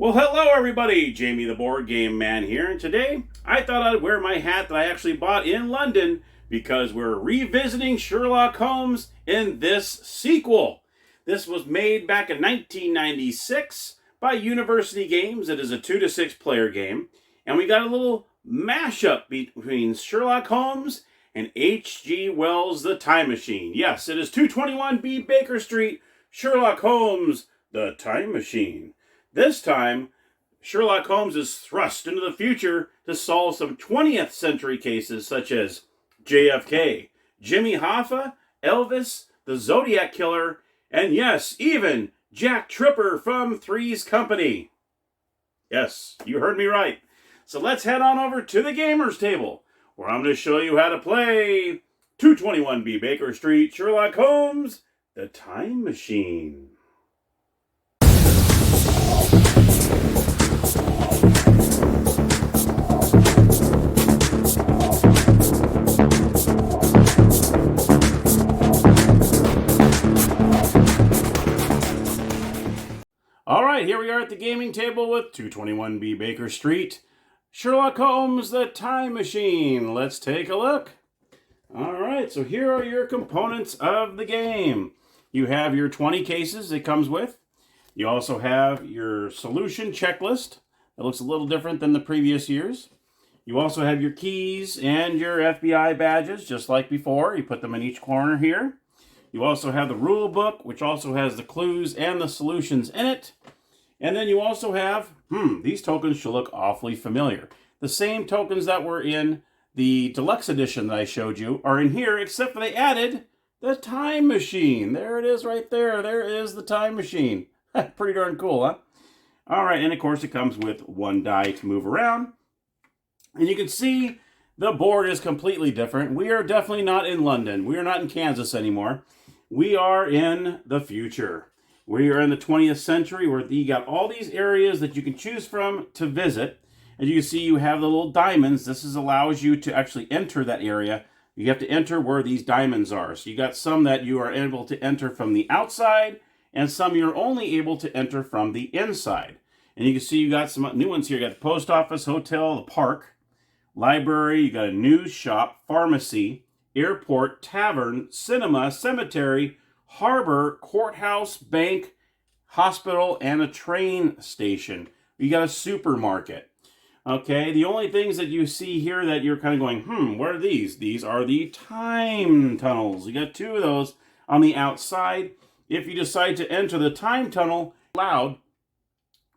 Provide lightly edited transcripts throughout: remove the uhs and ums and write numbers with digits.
Well, hello everybody, Jamie the Board Game Man here, and today I thought I'd wear my hat that I actually bought in London because we're revisiting Sherlock Holmes in this sequel. This was made back in 1996 by University Games. It is a 2 to 6 player game, and we got a little mashup between Sherlock Holmes and H.G. Wells' The Time Machine. Yes, it is 221B Baker Street, Sherlock Holmes, The Time Machine. This time, Sherlock Holmes is thrust into the future to solve some 20th century cases such as JFK, Jimmy Hoffa, Elvis, the Zodiac Killer, and yes, even Jack Tripper from Three's Company. Yes, you heard me right. So let's head on over to the Gamers Table, where I'm going to show you how to play 221B Baker Street, Sherlock Holmes, The Time Machine. All right, here we are at the gaming table with 221B Baker Street, Sherlock Holmes, The Time Machine. Let's take a look. All right, so here are your components of the game. You have your 20 cases it comes with. You also have your solution checklist. It looks a little different than the previous years. You also have your keys and your FBI badges, just like before. You put them in each corner here. You also have the rule book, which also has the clues and the solutions in it. And then you also have, these tokens should look awfully familiar. The same tokens that were in the deluxe edition that I showed you are in here, except for they added the time machine. There it is right there. There is the time machine. Pretty darn cool, huh? All right, and of course it comes with one die to move around. And you can see the board is completely different. We are definitely not in London. We are not in Kansas anymore. We are in the future. We are in the 20th century where you got all these areas that you can choose from to visit. As you can see, you have the little diamonds. This allows you to actually enter that area. You have to enter where these diamonds are. So you got some that you are able to enter from the outside, and some you're only able to enter from the inside. And you can see you got some new ones here. You got the post office, hotel, the park, library, you got a news shop, pharmacy, airport, tavern, cinema, cemetery, harbor, courthouse, bank, hospital, and a train station. You got a supermarket. Okay, the only things that you see here that you're kind of going, what are these? These are the time tunnels. You got two of those on the outside. If you decide to enter the time tunnel, allowed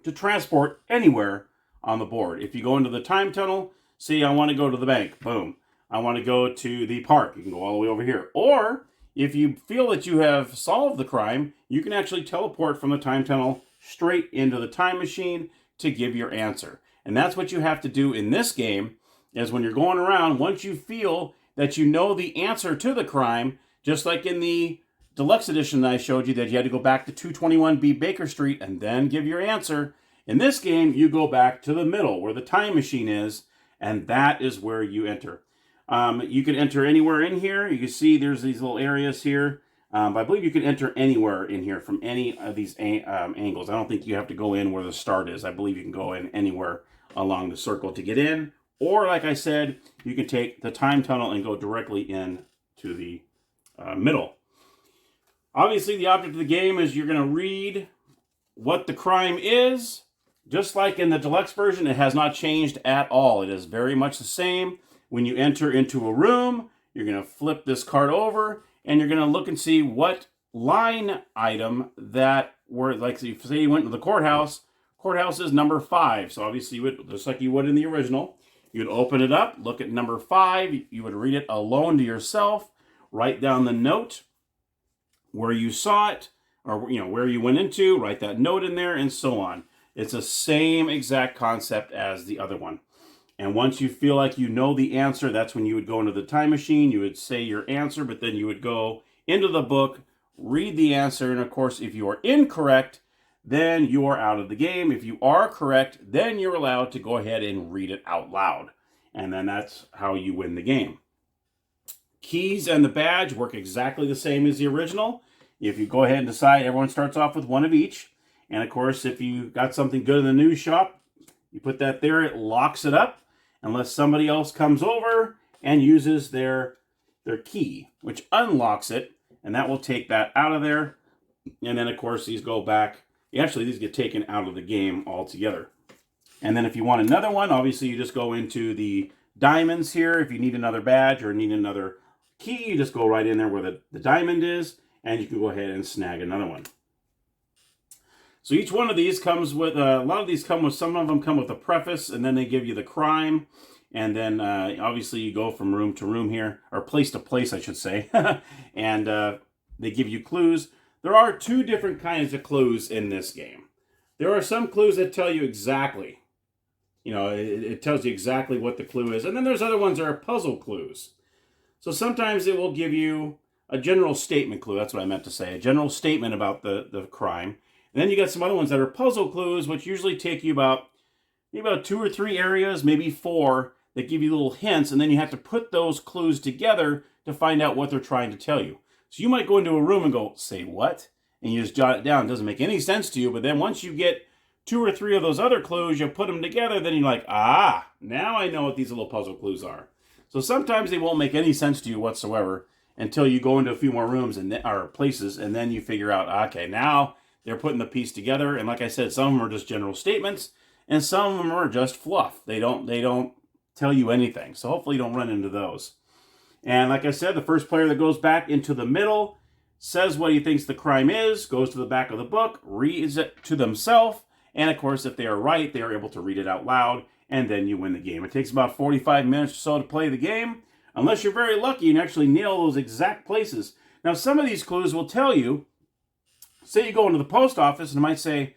to transport anywhere on the board. If you go into the time tunnel, say I want to go to the bank, boom. I want to go to the park, you can go all the way over here. Or if you feel that you have solved the crime, you can actually teleport from the time tunnel straight into the time machine to give your answer. And that's what you have to do in this game, is when you're going around, once you feel that you know the answer to the crime, just like in the deluxe edition that I showed you, that you had to go back to 221B Baker Street and then give your answer. In this game, you go back to the middle where the time machine is, and that is where you enter. You can enter anywhere in here. You can see there's these little areas here. I believe you can enter anywhere in here from any of these angles. I don't think you have to go in where the start is. I believe you can go in anywhere along the circle to get in. Or, like I said, you can take the time tunnel and go directly in to the middle. Obviously, the object of the game is you're going to read what the crime is. Just like in the deluxe version, it has not changed at all. It is very much the same. When you enter into a room, you're going to flip this card over, and you're going to look and see what line item that were, like say you went to the courthouse. Courthouse is number 5. So obviously, you would, just like you would in the original, you'd open it up, look at number 5. You would read it alone to yourself, write down the note where you saw it, or where you went into, write that note in there, and so on. It's the same exact concept as the other one. And once you feel like you know the answer, that's when you would go into the time machine. You would say your answer, but then you would go into the book, read the answer, and of course, if you are incorrect, then you are out of the game. If you are correct, then you're allowed to go ahead and read it out loud. And then that's how you win the game. Keys and the badge work exactly the same as the original. If you go ahead and decide, everyone starts off with one of each. And of course, if you got something good in the news shop, you put that there, it locks it up unless somebody else comes over and uses their key, which unlocks it, and that will take that out of there. And then, of course, these go back. Actually, these get taken out of the game altogether. And then if you want another one, obviously you just go into the diamonds here. If you need another badge or need another key, you just go right in there where the diamond is, and you can go ahead and snag another one. So each one of these comes with, a lot of these come with, some of them come with a preface, and then they give you the crime. And then obviously you go from room to room here, or place to place, I should say. And they give you clues. There are two different kinds of clues in this game. There are some clues that tell you exactly. It tells you exactly what the clue is. And then there's other ones that are puzzle clues. So sometimes it will give you a general statement clue. That's what I meant to say. A general statement about the crime. And then you got some other ones that are puzzle clues, which usually take you about 2 or 3 areas, maybe 4, that give you little hints. And then you have to put those clues together to find out what they're trying to tell you. So you might go into a room and go, say what? And you just jot it down. It doesn't make any sense to you. But then once you get 2 or 3 of those other clues, you put them together, then you're like, now I know what these little puzzle clues are. So sometimes they won't make any sense to you whatsoever until you go into a few more rooms or places, and then you figure out, okay, now they're putting the piece together. And like I said, some of them are just general statements, and some of them are just fluff. They don't tell you anything. So hopefully you don't run into those. And like I said, the first player that goes back into the middle says what he thinks the crime is, goes to the back of the book, reads it to themselves, and of course, if they are right, they are able to read it out loud, and then you win the game. It takes about 45 minutes or so to play the game, unless you're very lucky and actually nail those exact places. Now, some of these clues will tell you, say you go into the post office and it might say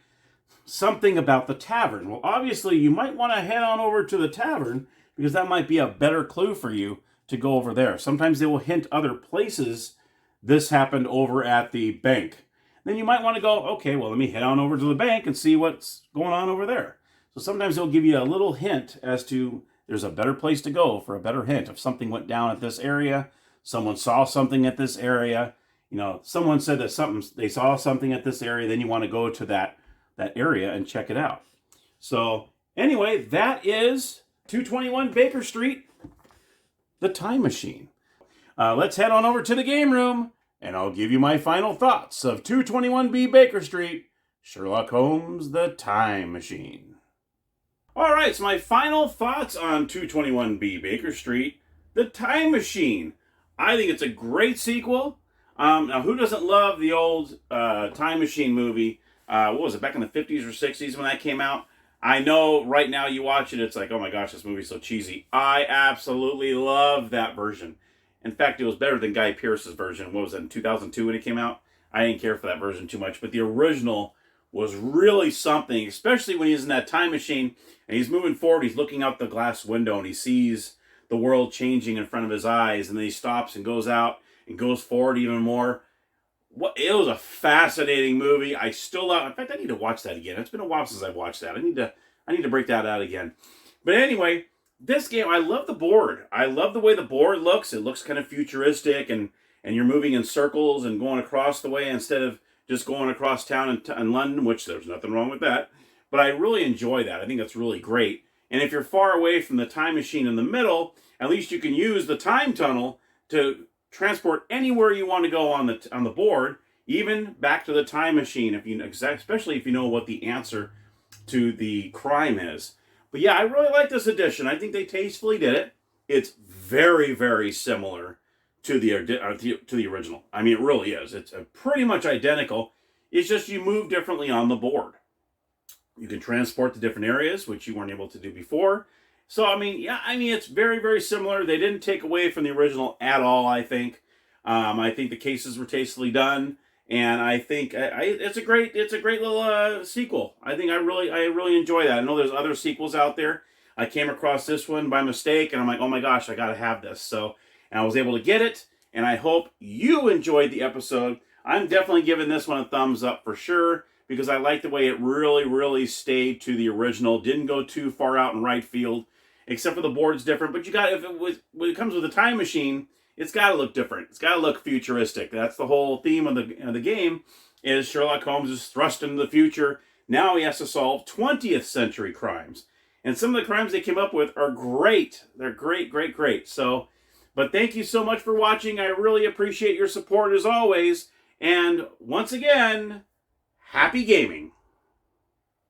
something about the tavern. Well, obviously, you might want to head on over to the tavern because that might be a better clue for you to go over there. Sometimes they will hint other places. This happened over at the bank. Then you might want to go, okay, well, let me head on over to the bank and see what's going on over there. So sometimes they'll give you a little hint as to there's a better place to go for a better hint. If something went down at this area, someone saw something at this area, someone said that they saw something at this area, then you want to go to that area and check it out. So anyway, that is 221 Baker Street, the Time Machine. Let's head on over to the game room, and I'll give you my final thoughts of 221B Baker Street, Sherlock Holmes, the Time Machine. All right, so my final thoughts on 221B Baker Street, the Time Machine. I think it's a great sequel. Now, who doesn't love the old Time Machine movie? What was it, back in the 50s or 60s when that came out? I know right now you watch it, it's like, oh my gosh, this movie's so cheesy. I absolutely love that version. In fact, it was better than Guy Pearce's version. What was that, in 2002 when it came out? I didn't care for that version too much, but the original was really something, especially when he's in that time machine and he's moving forward. He's looking out the glass window and he sees the world changing in front of his eyes, and then he stops and goes out and goes forward even more. It was a fascinating movie. I still love. In fact, I need to watch that again. It's been a while since I've watched that. I need to break that out again. But anyway, this game, I love the board. I love the way the board looks. It looks kind of futuristic, and you're moving in circles and going across the way instead of just going across town in London, which there's nothing wrong with that. But I really enjoy that. I think that's really great. And if you're far away from the time machine in the middle, at least you can use the time tunnel to transport anywhere you want to go on the board, even back to the time machine, especially if you know what the answer to the crime is. But yeah, I really like this edition. I think they tastefully did it. It's very, very similar to the original. I mean, it really is. It's pretty much identical. It's just you move differently on the board. You can transport to different areas, which you weren't able to do before. So, it's very, very similar. They didn't take away from the original at all, I think. I think the cases were tastefully done. And I think it's a great little sequel. I think I really enjoy that. I know there's other sequels out there. I came across this one by mistake, and I'm like, oh my gosh, I gotta have this. And I was able to get it, and I hope you enjoyed the episode. I'm definitely giving this one a thumbs up for sure, because I like the way it really, really stayed to the original. Didn't go too far out in right field, except for the board's different. But when it comes with a time machine, it's got to look different. It's got to look futuristic. That's the whole theme of the game, as Sherlock Holmes is thrust into the future. Now he has to solve 20th century crimes. And some of the crimes they came up with are great. They're great, great, great. So, but thank you so much for watching. I really appreciate your support as always. And once again, happy gaming.